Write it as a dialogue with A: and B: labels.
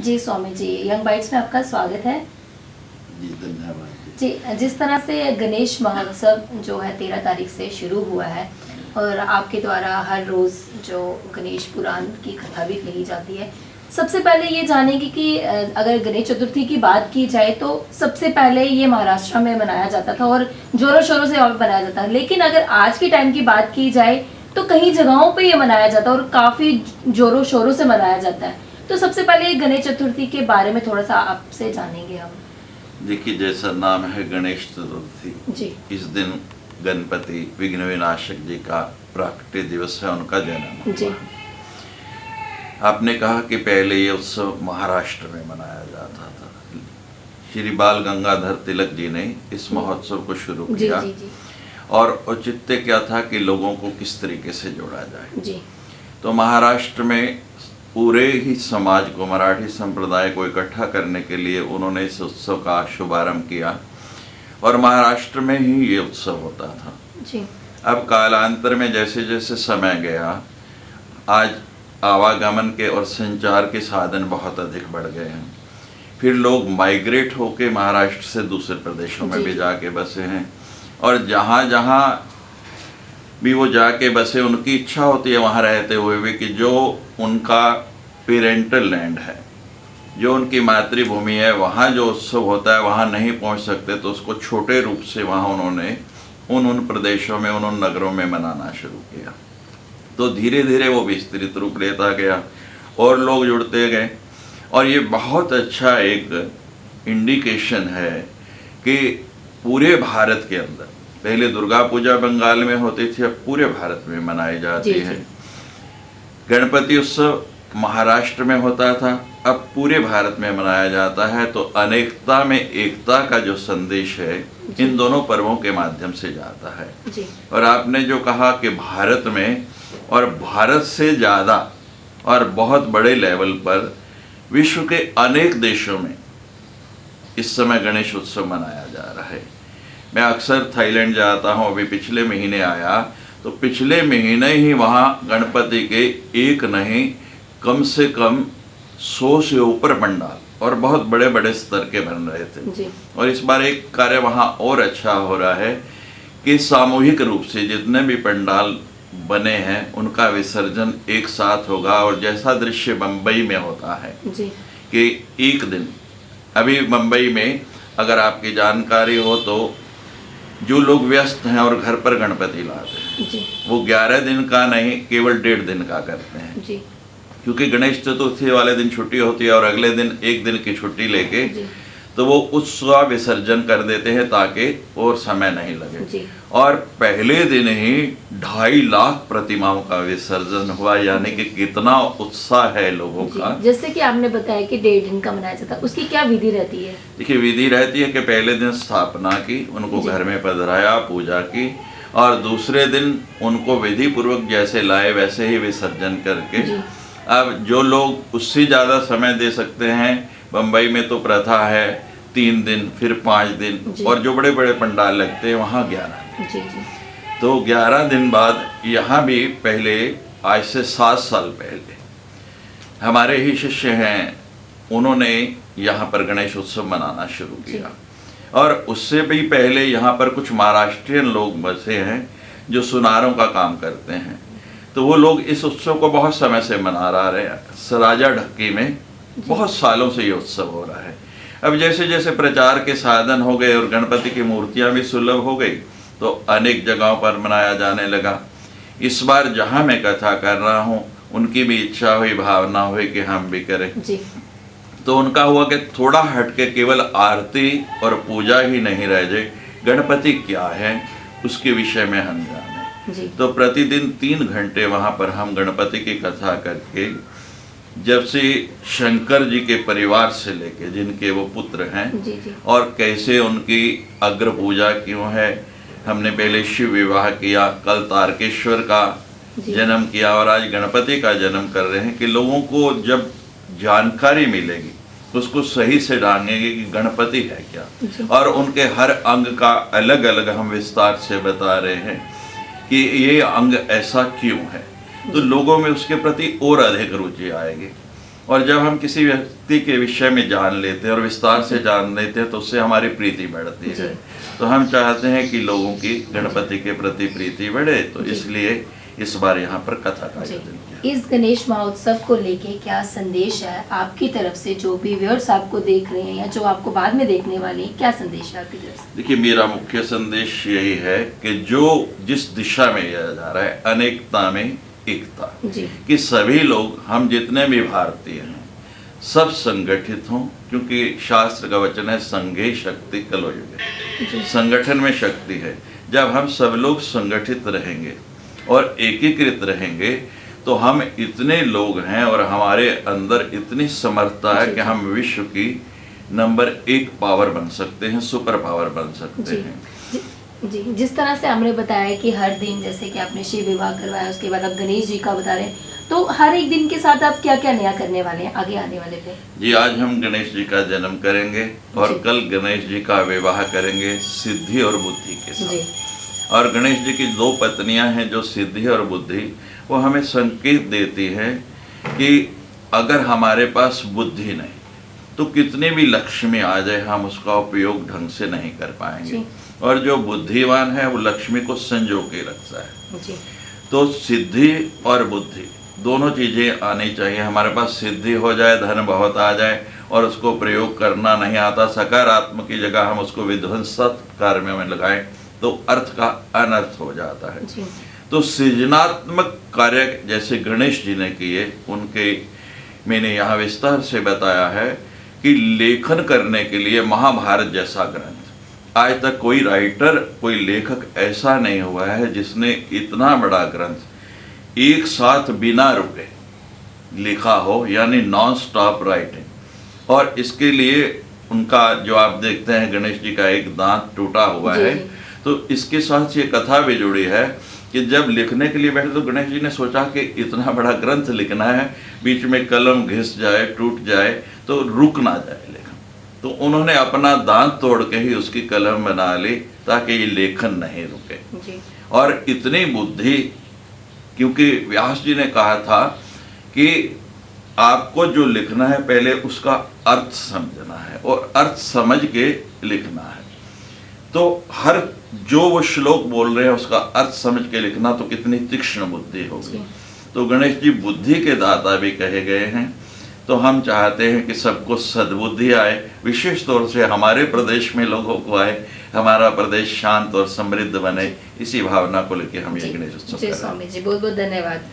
A: जी Swami ji, young bytes में आपका स्वागत है।
B: जी धन्यवाद
A: जी, जिस तरह से गणेश महोत्सव जो है 13 तारीख से शुरू हुआ है और आपके द्वारा हर रोज़ जो गणेश पुराण की कथा भी कही जाती है, सबसे पहले ये जानेंगे कि अगर गणेश चतुर्थी की बात की जाए तो सबसे पहले ये महाराष्ट्र में मनाया जाता था और जोरों शोरों से और मनाया जाता है। लेकिन अगर आज के टाइम की बात की जाए तो कई जगहों पे ये मनाया जाता है और काफ़ी जोरों शोरों से मनाया जाता है। तो सबसे पहले गणेश चतुर्थी के बारे में थोड़ा सा आपसे जानेंगे हम।
B: देखिए, जैसा नाम है गणेश चतुर्थी
A: जी,
B: इस दिन गणपति विघ्न विनाशक जी का प्राकट्य दिवस है, उनका जन्म
A: जी,
B: हुआ। आपने कहा कि पहले ये उत्सव महाराष्ट्र में मनाया जाता था। श्री बाल गंगाधर तिलक जी ने इस महोत्सव को शुरू
A: जी,
B: किया
A: जी, जी,
B: और औचित्य क्या था कि लोगों को किस तरीके से जोड़ा जाए।
A: जी,
B: तो महाराष्ट्र में पूरे ही समाज को, मराठी संप्रदाय को इकट्ठा करने के लिए उन्होंने इस उत्सव का शुभारंभ किया और महाराष्ट्र में ही ये उत्सव होता था।
A: जी,
B: अब कालांतर में जैसे जैसे समय गया, आज आवागमन के और संचार के साधन बहुत अधिक बढ़ गए हैं। फिर लोग माइग्रेट होके महाराष्ट्र से दूसरे प्रदेशों में
A: जी।
B: भी जाके बसे हैं और जहाँ जहाँ भी वो जाके बसे, उनकी इच्छा होती है वहाँ रहते हुए भी कि जो उनका पेरेंटल लैंड है, जो उनकी मातृभूमि है, वहाँ जो उत्सव होता है वहाँ नहीं पहुँच सकते, तो उसको छोटे रूप से वहाँ उन्होंने उन प्रदेशों में, उन नगरों में मनाना शुरू किया। तो धीरे धीरे वो विस्तृत रूप लेता गया और लोग जुड़ते गए और ये बहुत अच्छा एक इंडिकेशन है कि पूरे भारत के अंदर, पहले दुर्गा पूजा बंगाल में होती थी, अब पूरे भारत में मनाई जाती
A: जी,
B: है।
A: जी।
B: गणपति उत्सव महाराष्ट्र में होता था, अब पूरे भारत में मनाया जाता है। तो अनेकता में एकता का जो संदेश है इन दोनों पर्वों के माध्यम से जाता है।
A: जी,
B: और आपने जो कहा कि भारत में और भारत से ज़्यादा और बहुत बड़े लेवल पर विश्व के अनेक देशों में इस समय गणेश उत्सव मनाया जा रहा है। मैं अक्सर थाईलैंड जाता हूँ, अभी पिछले महीने आया, तो पिछले महीने ही वहाँ गणपति के एक नहीं कम से कम 100 से ऊपर पंडाल और बहुत बड़े बड़े स्तर के बन रहे थे।
A: जी,
B: और इस बार एक कार्य वहाँ और अच्छा हो रहा है कि सामूहिक रूप से जितने भी पंडाल बने हैं उनका विसर्जन एक साथ होगा। और जैसा दृश्य मुंबई में होता है
A: जी,
B: कि एक दिन, अभी मुंबई में अगर आपकी जानकारी हो तो जो लोग व्यस्त हैं और घर पर गणपति लाते हैं,
A: जी,
B: वो 11 दिन का नहीं, केवल 1.5 दिन का करते हैं।
A: जी,
B: क्योंकि गणेश चतुर्थी वाले दिन छुट्टी होती है और अगले दिन एक दिन की छुट्टी लेके
A: जी,
B: तो वो उसका विसर्जन कर देते हैं ताकि और समय नहीं लगे।
A: जी।
B: और पहले दिन ही 2.5 लाख प्रतिमाओं का विसर्जन हुआ, यानी कि कितना उत्साह है लोगों का।
A: जी, जैसे कि आपने बताया कि 1.5 दिन का मनाया जाता है, उसकी क्या विधि रहती है?
B: देखिए, विधि रहती है कि पहले दिन स्थापना की, उनको
A: जी।
B: घर में पधराया, पूजा की और दूसरे दिन उनको विधि पूर्वक जैसे लाए वैसे ही विसर्जन करके।
A: जी।
B: अब जो लोग उससे ज़्यादा समय दे सकते हैं, बम्बई में तो प्रथा है 3 दिन, फिर 5 दिन,
A: जी।
B: और जो बड़े बड़े पंडाल लगते हैं वहाँ 11 दिन।
A: जी, जी,
B: तो 11 दिन बाद यहाँ भी पहले, आज से 7 साल पहले हमारे ही शिष्य हैं, उन्होंने यहाँ पर गणेश उत्सव मनाना शुरू किया। और उससे भी पहले यहाँ पर कुछ महाराष्ट्रियन लोग बसे हैं जो सुनारों का काम करते हैं, तो वो लोग इस उत्सव को बहुत समय से मना रहे हैं। सराजा ढक्की में बहुत सालों से ये उत्सव हो रहा है। अब जैसे जैसे प्रचार के साधन हो गए और गणपति की मूर्तियाँ भी सुलभ हो गई, तो अनेक जगहों पर मनाया जाने लगा। इस बार जहाँ मैं कथा कर रहा हूँ, उनकी भी इच्छा हुई, भावना हुई कि हम भी करें।
A: जी,
B: तो उनका हुआ कि थोड़ा हटके केवल आरती और पूजा ही नहीं रह जाए, गणपति क्या है उसके विषय में हम जानें।
A: जी,
B: तो प्रतिदिन 3 घंटे वहाँ पर हम गणपति की कथा करके, जब से शंकर जी के परिवार से लेके जिनके वो पुत्र हैं,
A: जी, जी,
B: और कैसे उनकी अग्र पूजा क्यों है। हमने पहले शिव विवाह किया, कल तारकेश्वर का
A: जी।
B: जन्म किया और आज गणपति का जन्म कर रहे हैं कि लोगों को जब जानकारी मिलेगी उसको सही से डालेंगे कि गणपति है क्या।
A: जी।
B: और उनके हर अंग का अलग अलग हम विस्तार से बता रहे हैं कि ये अंग ऐसा क्यों है, तो लोगों में उसके प्रति और अधिक रुचि आएगी। और जब हम किसी व्यक्ति के विषय में जान लेते हैं और विस्तार से जान लेते हैं तो उससे हमारी प्रीति बढ़ती है। तो हम चाहते हैं कि लोगों की गणपति के प्रति प्रीति बढ़े, तो इसलिए इस बार यहाँ पर कथा का आयोजन किया।
A: इस गणेश महोत्सव को लेके क्या संदेश है आपकी तरफ से, जो भी व्यूअर्स आपको देख रहे हैं या जो आपको बाद में देखने वाले हैं, क्या संदेश है आपकी तरफ से?
B: देखिए, मेरा मुख्य संदेश यही है कि जो जिस दिशा में यह जा रहा है, अनेकता में एकता,
A: जी
B: कि सभी लोग, हम जितने भी भारतीय हैं, सब संगठित हों, क्योंकि शास्त्र का वचन है संघे शक्ति कलो युगे, संगठन में शक्ति है। जब हम सब लोग संगठित रहेंगे और एकीकृत रहेंगे तो हम इतने लोग हैं और हमारे अंदर इतनी समर्थता है कि हम विश्व की नंबर 1 पावर बन सकते हैं, सुपर पावर बन सकते हैं।
A: जी, जिस तरह से हमने बताया कि हर दिन, जैसे कि आपने शिव विवाह करवाया, उसके बाद आप गणेश जी का बता रहे हैं, तो हर एक दिन के साथ आप क्या क्या नया करने वाले हैं आगे आने वाले पे?
B: जी, आज हम गणेश जी का जन्म करेंगे और कल गणेश जी का विवाह करेंगे सिद्धि और बुद्धि के साथ। और गणेश जी की 2 पत्नियां हैं, जो सिद्धि और बुद्धि, वो हमें संकेत देती हैं कि अगर हमारे पास बुद्धि नहीं तो कितने भी लक्ष्मी आ जाए, हम उसका उपयोग ढंग से नहीं कर पाएंगे। और जो बुद्धिमान है वो लक्ष्मी को संजो के रखता है।
A: जी।
B: तो सिद्धि और बुद्धि दोनों चीज़ें आनी चाहिए। हमारे पास सिद्धि हो जाए, धन बहुत आ जाए और उसको प्रयोग करना नहीं आता, सकारात्मक की जगह हम उसको विध्वंसक कार्य में लगाएं तो अर्थ का अनर्थ हो जाता है।
A: जी।
B: तो सृजनात्मक कार्य जैसे गणेश जी ने किए, उनके मैंने यहाँ विस्तार से बताया है कि लेखन करने के लिए महाभारत जैसा ग्रंथ, आज तक कोई राइटर, कोई लेखक ऐसा नहीं हुआ है जिसने इतना बड़ा ग्रंथ एक साथ बिना रुके लिखा हो, यानी नॉन स्टॉप राइटिंग। और इसके लिए उनका जो आप देखते हैं, गणेश जी का एक दांत टूटा हुआ है, तो इसके साथ ये कथा भी जुड़ी है कि जब लिखने के लिए बैठे तो गणेश जी ने सोचा कि इतना बड़ा ग्रंथ लिखना है, बीच में कलम घिस जाए, टूट जाए तो रुक ना जाए लेखन। तो उन्होंने अपना दांत तोड़ के ही उसकी कलम बना ली ताकि ये लेखन नहीं रुके।
A: जी।
B: और इतनी बुद्धि, क्योंकि व्यास जी ने कहा था कि आपको जो लिखना है पहले उसका अर्थ समझना है और अर्थ समझ के लिखना है। तो हर जो वो श्लोक बोल रहे हैं उसका अर्थ समझ के लिखना, तो कितनी तीक्ष्ण बुद्धि होगी। तो गणेश जी बुद्धि के दाता भी कहे गए हैं। तो हम चाहते हैं कि सबको सद्बुद्धि आए, विशेष तौर से हमारे प्रदेश में लोगों को आए, हमारा प्रदेश शांत और समृद्ध बने। इसी भावना को लेकर हम ये गणेश उत्सव कर रहे हैं।
A: स्वामी जी, बहुत बहुत धन्यवाद।